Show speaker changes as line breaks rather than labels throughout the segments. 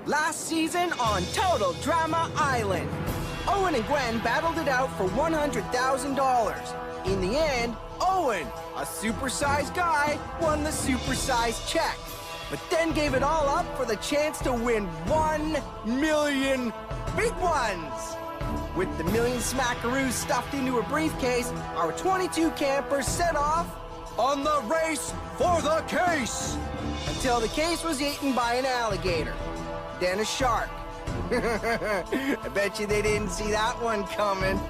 Last season on Total Drama Island, Owen and Gwen battled it out for $100,000. In the end, Owen, a supersized guy, won the supersized check, but then gave it all up for the chance to win 1 million big ones. With the million smackaroos stuffed into a briefcase, our 22 campers set off on the race for the case, until the case was eaten by an alligator. Then a shark. I bet you they didn't see that one coming.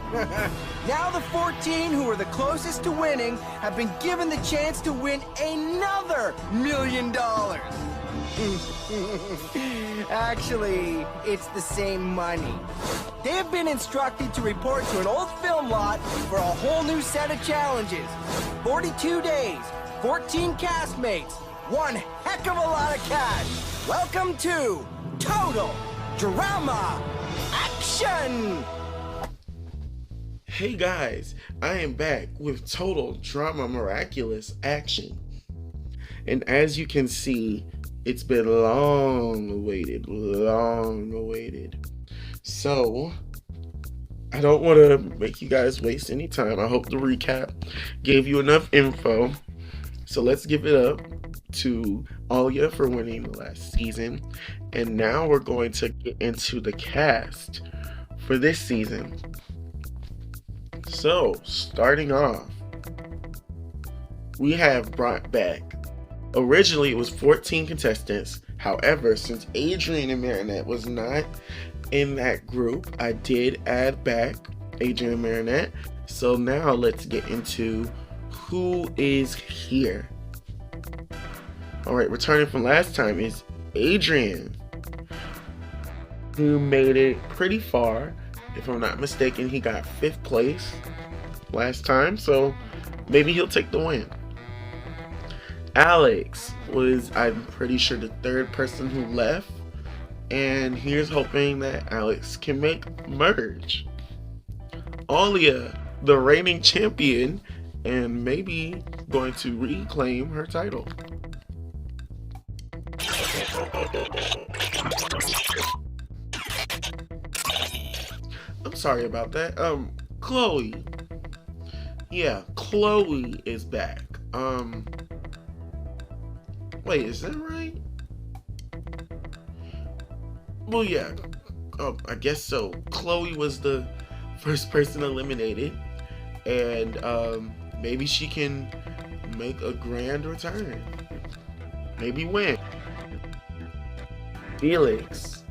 Now the 14 who were the closest to winning have been given the chance to win another $1 million. Actually, it's the same money. They have been instructed to report to an old film lot for a whole new set of challenges. 42 days, 14 castmates, one heck of a lot of cash. Welcome to Total Drama Action!
Hey guys, I am back with Total Drama Miraculous Action. And as you can see, it's been long awaited. So, I don't want to make you guys waste any time. I hope the recap gave you enough info. So let's give it up to Alia for winning the last season. And now we're going to get into the cast for this season. So, starting off, we have brought back, originally it was 14 contestants. However, since Adrian and Marinette was not in that group, I did add back Adrian and Marinette. So now let's get into who is here. Alright, returning from last time is Adrian, who made it pretty far. If I'm not mistaken, he got 5th place last time, so maybe he'll take the win. Alex was, I'm pretty sure, the 3rd person who left, and here's hoping that Alex can make merge. Alia, the reigning champion, and maybe going to reclaim her title. I'm sorry about that. Chloe. Yeah, Chloe is back. Wait, is that right? Well, yeah. I guess so. Chloe was the first person eliminated, and maybe she can make a grand return. Maybe win. Felix,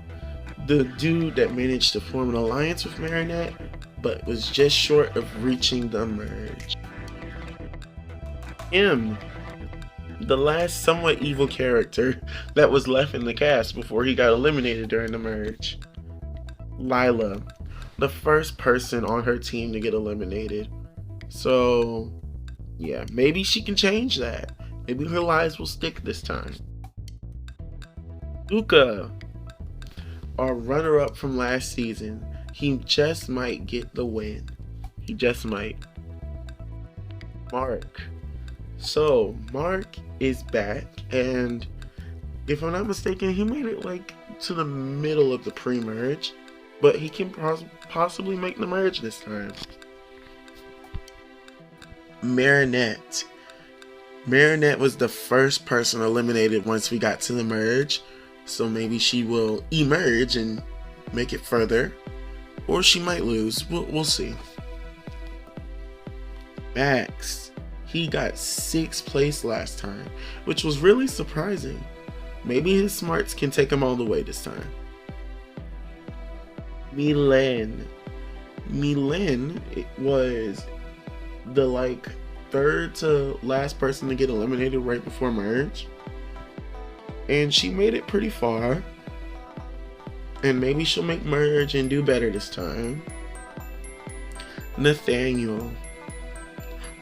the dude that managed to form an alliance with Marinette, but was just short of reaching the merge. M, the last somewhat evil character that was left in the cast before he got eliminated during the merge. Lila, the first person on her team to get eliminated. So, yeah, maybe she can change that. Maybe her lies will stick this time. Luca, our runner-up from last season. He just might get the win. He just might. Mark. So, Mark is back, and if I'm not mistaken, he made it like to the middle of the pre-merge, but he can possibly make the merge this time. Marinette. Marinette was the first person eliminated once we got to the merge, so maybe she will emerge and make it further, or she might lose. We'll see. Max. He got 6th place last time, which was really surprising. Maybe his smarts can take him all the way this time. Milen. Milen was the 3rd to last person to get eliminated right before merge, and she made it pretty far, and maybe she'll make merge and do better this time. Nathaniel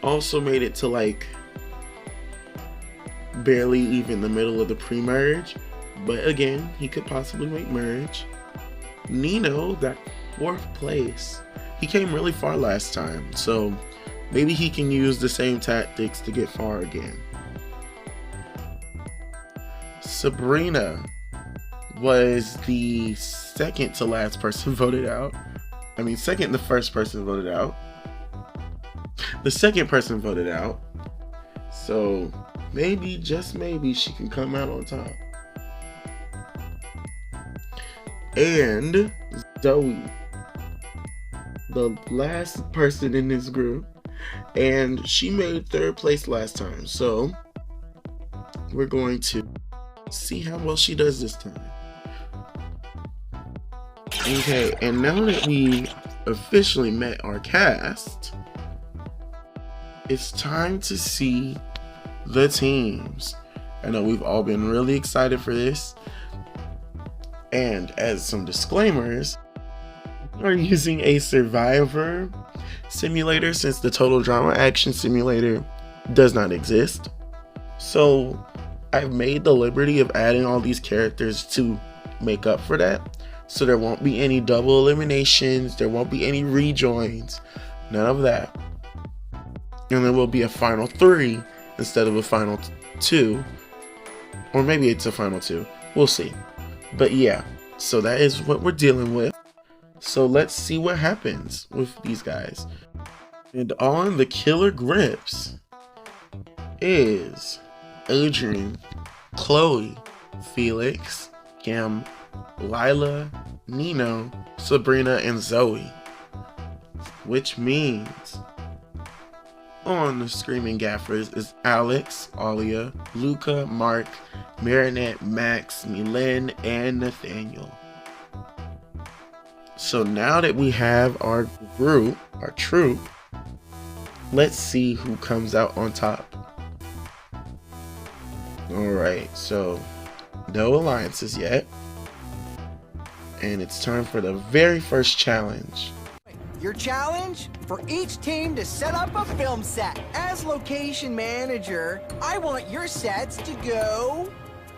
also made it to barely even the middle of the pre-merge, but again, he could possibly make merge. Nino got 4th place. He came really far last time, so maybe he can use the same tactics to get far again. Sabrina. was the second to last person voted out. I mean, second, the first person voted out. The second person voted out. So maybe, just maybe, she can come out on top. And Zoe, the last person in this group, and she made third place last time. So we're going to see how well she does this time. Okay, and now that we officially met our cast, it's time to see the teams. I know we've all been really excited for this. And as some disclaimers, we're using a survivor simulator since the Total Drama Action Simulator does not exist. So I've made the liberty of adding all these characters to make up for that. So there won't be any double eliminations, there won't be any rejoins, none of that. And there will be a final 3 instead of a final 2. Or maybe it's a final 2. We'll see. But yeah, so that is what we're dealing with. So let's see what happens with these guys. And on the killer grips is Adrian, Chloe, Felix, Kim, Lila, Nino, Sabrina, and Zoe. Which means on the Screaming Gaffers is Alex, Alia, Luca, Mark, Marinette, Max, Milen, and Nathaniel. So now that we have our group, our troop, let's see who comes out on top. Alright, so no alliances yet. And it's time for the very first challenge.
Your challenge? For each team to set up a film set. As location manager, I want your sets to go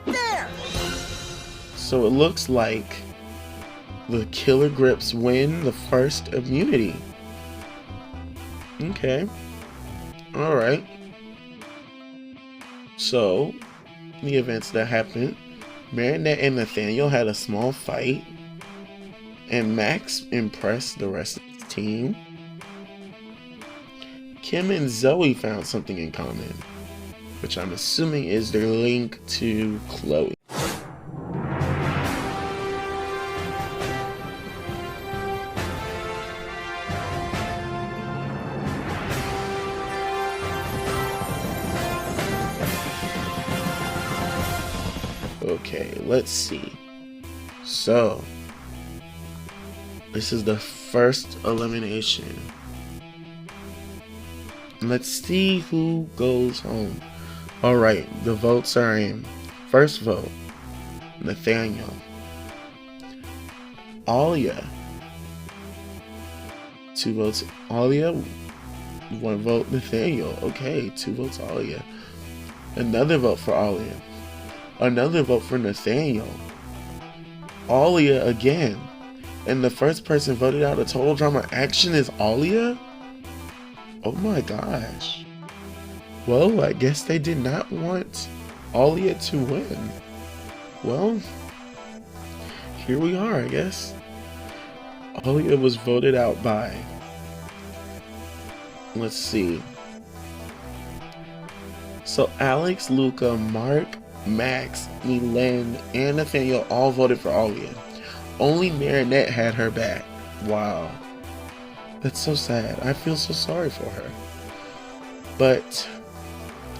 there.
So it looks like the Killer Grips win the first immunity. Okay. Alright. So, the events that happened, Marinette and Nathaniel had a small fight, and Max impressed the rest of his team. Kim and Zoe found something in common, which I'm assuming is their link to Chloe. Okay, let's see. So, this is the first elimination. Let's see who goes home. Alright, the votes are in. First vote, Nathaniel. Alia. 2 votes Alia. 1 vote Nathaniel. Okay, 2 votes Alia. Another vote for Alia. Another vote for Nathaniel. Alia again. And the first person voted out of Total Drama Action is Alia? Oh my gosh. Well, I guess they did not want Alia to win. Well, here we are, I guess. Alia was voted out by, let's see. So Alex, Luca, Mark, Max, Milen, and Nathaniel all voted for Alia. Only Marinette had her back. Wow. That's so sad. I feel so sorry for her. But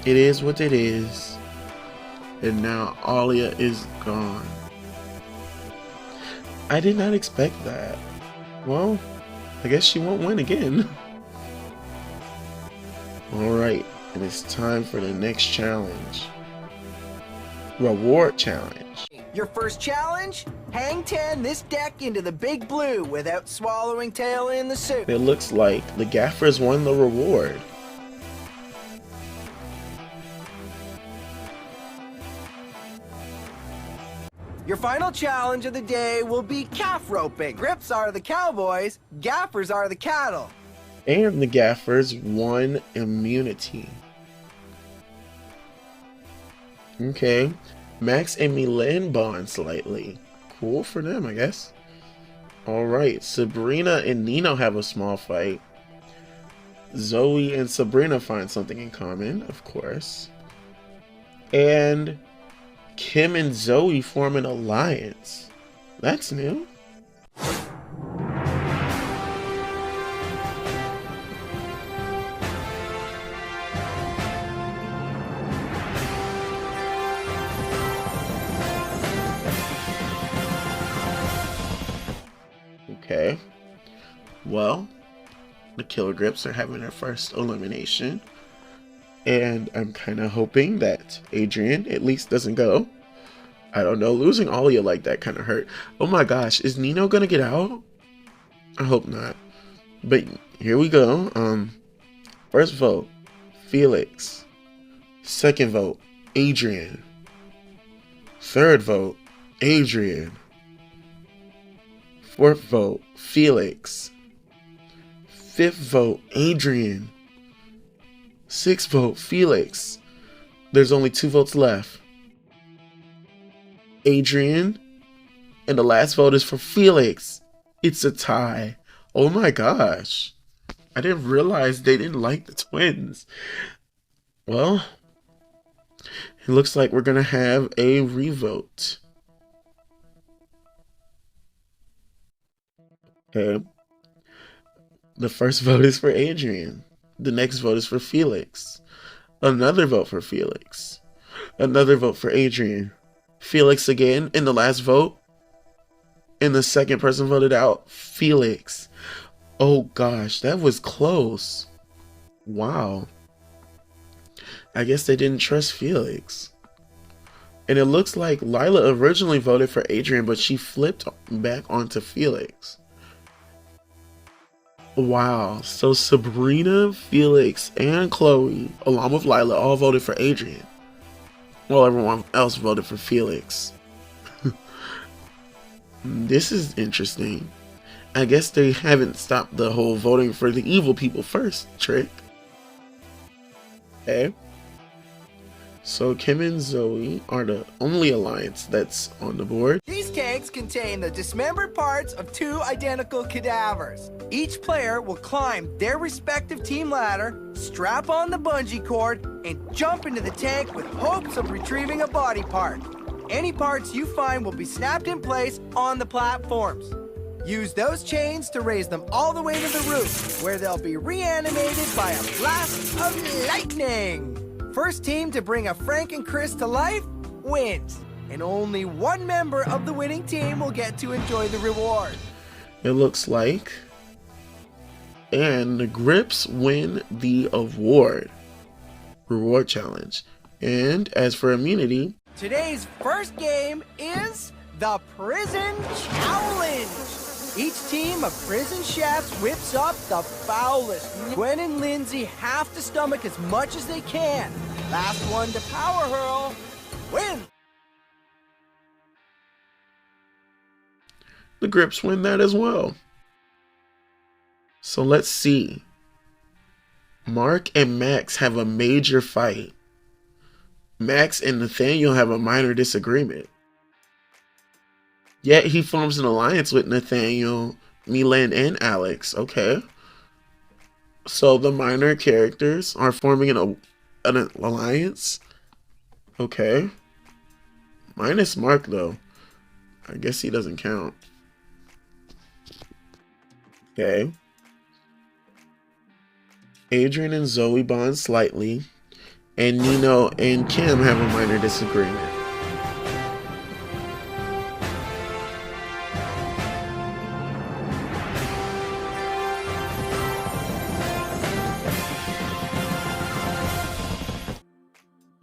it is what it is. And now Alia is gone. I did not expect that. Well, I guess she won't win again. Alright, and it's time for the next challenge. Reward challenge.
Your first challenge? Hang 10 this deck into the big blue without swallowing tail in the soup.
It looks like the Gaffers won the reward.
Your final challenge of the day will be calf roping. Grips are the cowboys, gaffers are the cattle.
And the Gaffers won immunity. Okay. Max and Milen bond slightly. Cool for them, I guess. Alright, Sabrina and Nino have a small fight. Zoe and Sabrina find something in common, of course. And Kim and Zoe form an alliance. That's new. Okay. Well, the Killer Grips are having their first elimination. And I'm kind of hoping that Adrian at least doesn't go. I don't know, losing Alia like that kind of hurt. Oh my gosh, is Nino gonna get out? I hope not. But here we go. First vote, Felix. Second vote, Adrian. Third vote, Adrian. Fourth vote, Felix. Fifth vote, Adrian. Sixth vote, Felix. There's only 2 votes left. Adrian. And the last vote is for Felix. It's a tie. Oh my gosh. I didn't realize they didn't like the twins. Well, it looks like we're going to have a revote. Okay. The first vote is for Adrian. The next vote is for Felix. Another vote for Felix. Another vote for Adrian. Felix again in the last vote. And the second person voted out, Felix. Oh gosh, that was close. Wow. I guess they didn't trust Felix. And it looks like Lila originally voted for Adrian, but she flipped back onto Felix. Wow, so Sabrina, Felix, and Chloe, along with Lila, all voted for Adrian. Well, everyone else voted for Felix. This is interesting. I guess they haven't stopped the whole voting for the evil people first trick. Okay. So Kim and Zoe are the only alliance that's on the board.
These tanks contain the dismembered parts of 2 identical cadavers. Each player will climb their respective team ladder, strap on the bungee cord, and jump into the tank with hopes of retrieving a body part. Any parts you find will be snapped in place on the platforms. Use those chains to raise them all the way to the roof, where they'll be reanimated by a blast of lightning. First team to bring a Frank and Chris to life wins, and only one member of the winning team will get to enjoy the reward.
It looks like. And the Grips win the reward challenge. And as for immunity,
today's first game is the Prison Challenge. Each team of prison chefs whips up the foulest. Gwen and Lindsay have to stomach as much as they can. Last one to power hurl wins.
the Grips win that as well. So let's see. Mark and Max have a major fight. Max and Nathaniel have a minor disagreement. Yet he forms an alliance with Nathaniel, Milan, and Alex. Okay. So the minor characters are forming an alliance. Okay. Minus Mark, though. I guess he doesn't count. Okay. Adrian and Zoe bond slightly. And Nino and Kim have a minor disagreement.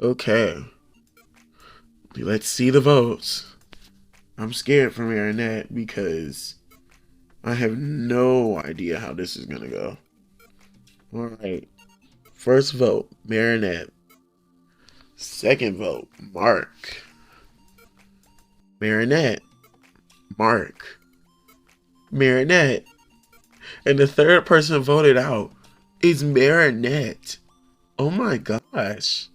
Okay. Let's see the votes. I'm scared for Marinette because I have no idea how this is going to go. Alright. First vote, Marinette. Second vote, Mark. Marinette. Mark. Marinette. And the third person voted out is Marinette. Oh my gosh.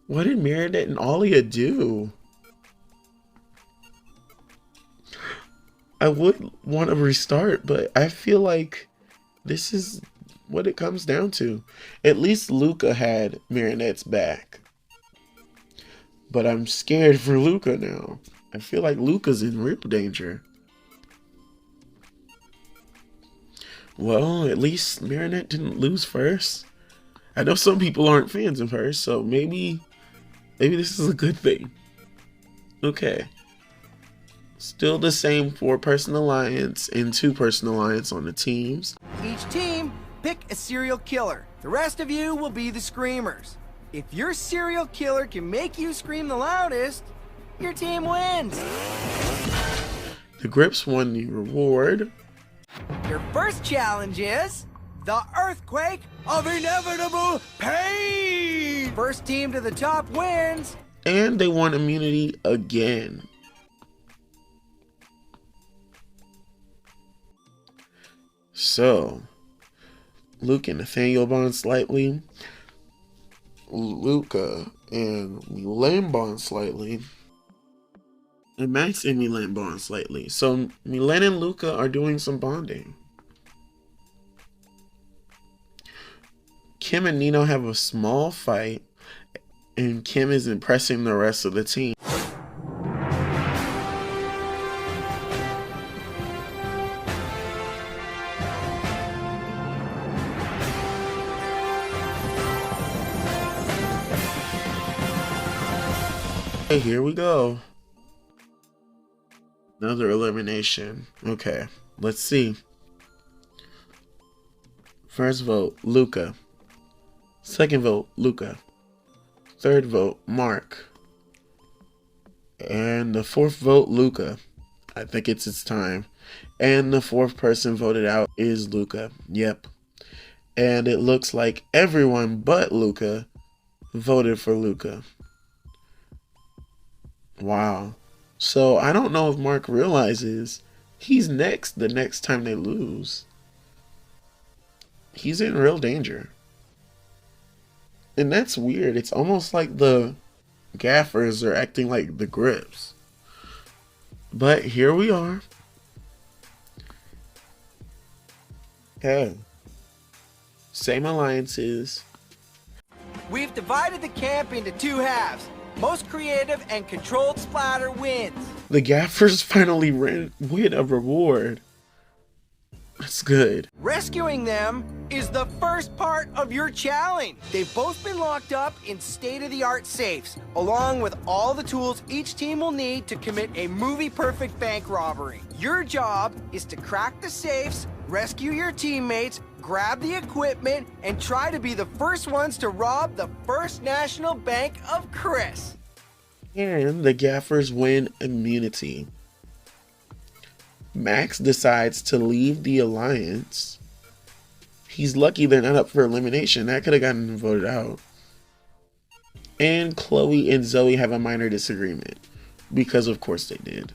What did Marinette and Alia do? I would want to restart, but I feel like this is what it comes down to. At least Luca had Marinette's back. But I'm scared for Luca now. I feel like Luca's in real danger. Well, at least Marinette didn't lose first. I know some people aren't fans of her, so maybe this is a good thing. Okay. Still the same 4-person alliance and 2-person alliance on the teams.
Each team, pick a serial killer. The rest of you will be the screamers. If your serial killer can make you scream the loudest, your team wins.
The Grips won the reward.
Your first challenge is the earthquake of inevitable pain. First team to the top wins.
And they won immunity again. So, Luke and Nathaniel bond slightly. Luca and Milan bond slightly. And Max and Milan bond slightly. So, Milan and Luca are doing some bonding. Kim and Nino have a small fight, and Kim is impressing the rest of the team. Hey, here we go. Another elimination. Okay, let's see. First vote, Luca. Second vote, Luca. Third vote, Mark. And the fourth vote, Luca. I think it's its time. And the fourth person voted out is Luca. Yep. And it looks like everyone but Luca voted for Luca. Wow. So I don't know if Mark realizes he's next the next time they lose. He's in real danger. And that's weird. It's almost like the gaffers are acting like the Grips. But here we are. Okay. Same alliances.
We've divided the camp into 2 halves. Most creative and controlled splatter wins.
The gaffers finally win a reward. That's good.
Rescuing them is the first part of your challenge. They've both been locked up in state-of-the-art safes, along with all the tools each team will need to commit a movie-perfect bank robbery. Your job is to crack the safes, rescue your teammates, grab the equipment, and try to be the first ones to rob the First National Bank of Chris.
And the gaffers win immunity. Max decides to leave the alliance. He's lucky they're not up for elimination. That could have gotten him voted out. And Chloe and Zoe have a minor disagreement. Because of course they did.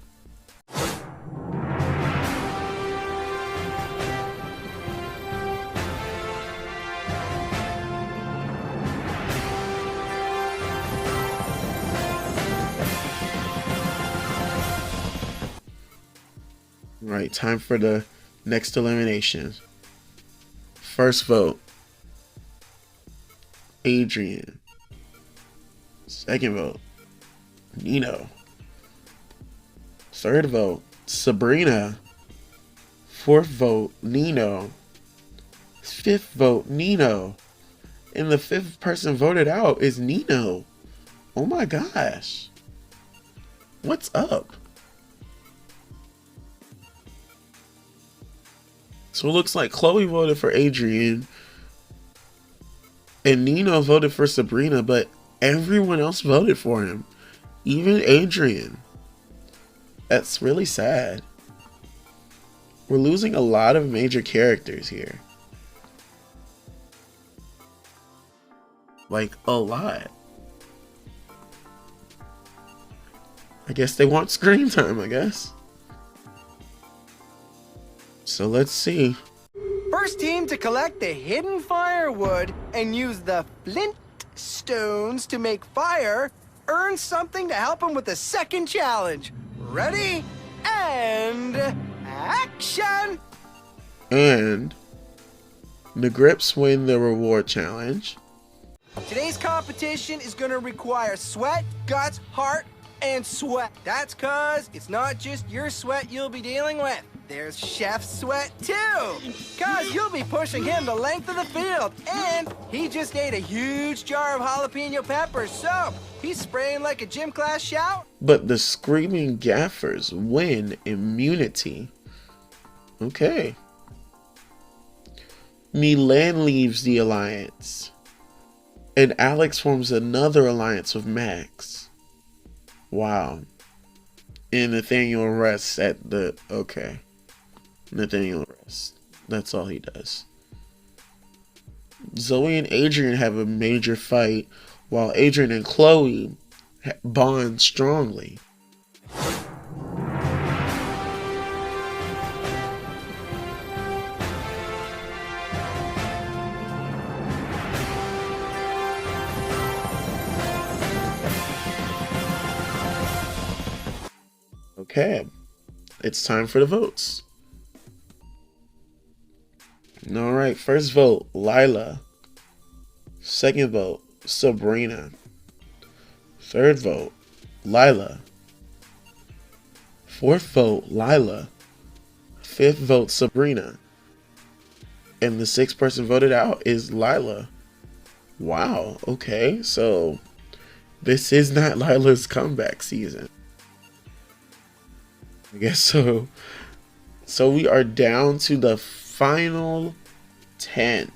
Right, time for the next elimination. First vote, Adrian. Second vote, Nino. Third vote, Sabrina. Fourth vote, Nino. Fifth vote, Nino. And the fifth person voted out is Nino. Oh my gosh. What's up? So it looks like Chloe voted for Adrian and Nino voted for Sabrina, but everyone else voted for him. Even Adrian. That's really sad. We're losing a lot of major characters here. Like, a lot. I guess they want screen time, I guess. So let's see.
First team to collect the hidden firewood and use the flint stones to make fire earns something to help them with the second challenge. Ready? And action!
And the Grips win the reward challenge.
Today's competition is gonna require sweat, guts, heart, and sweat. That's cause it's not just your sweat you'll be dealing with. There's Chef's sweat too. Cause you'll be pushing him the length of the field. And he just ate a huge jar of jalapeno peppers, so he's spraying like a gym class shout.
But the Screaming Gaffers win immunity. Okay. Milan leaves the alliance. And Alex forms another alliance with Max. Wow. And Nathaniel rests at the... Okay. Nathaniel rests. That's all he does. Zoe and Adrian have a major fight, while Adrian and Chloe bond strongly. Okay, it's time for the votes. Alright, first vote, Lila. Second vote, Sabrina. Third vote, Lila. Fourth vote, Lila. Fifth vote, Sabrina. And the sixth person voted out is Lila. Wow, okay, so this is not Lila's comeback season. I guess so. So we are down to the final 10.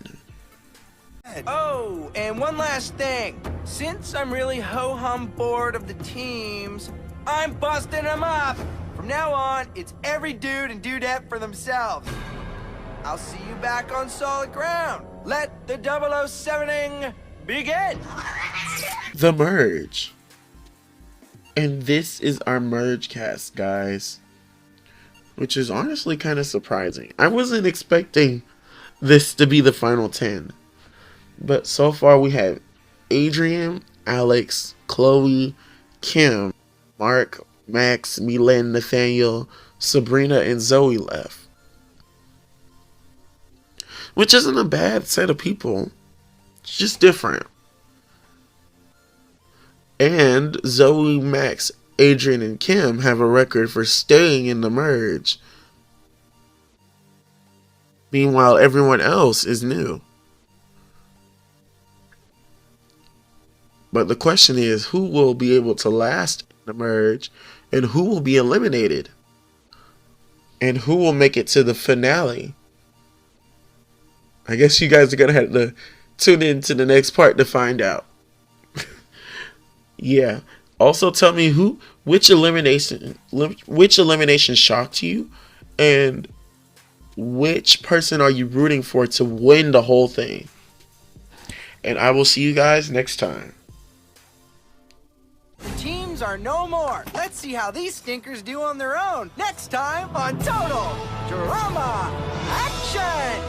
Oh, and one last thing. Since I'm really ho-hum bored of the teams, I'm busting them up. From now on, it's every dude and dudette for themselves. I'll see you back on solid ground. Let the 007ing begin.
The merge. And this is our merge cast, guys. Which is honestly kind of surprising. I wasn't expecting this to be the final 10. But so far we have Adrian, Alex, Chloe, Kim, Mark, Max, Milan, Nathaniel, Sabrina, and Zoe left. Which isn't a bad set of people. It's just different. And Zoe, Max, Adrian, and Kim have a record for staying in the merge. Meanwhile, everyone else is new. But the question is, who will be able to last in the merge, and who will be eliminated? And who will make it to the finale? I guess you guys are going to have to tune in to the next part to find out. Yeah. Also, tell me which elimination shocked you, and which person are you rooting for to win the whole thing? And I will see you guys next time.
The teams are no more. Let's see how these stinkers do on their own. Next time on Total Drama Action.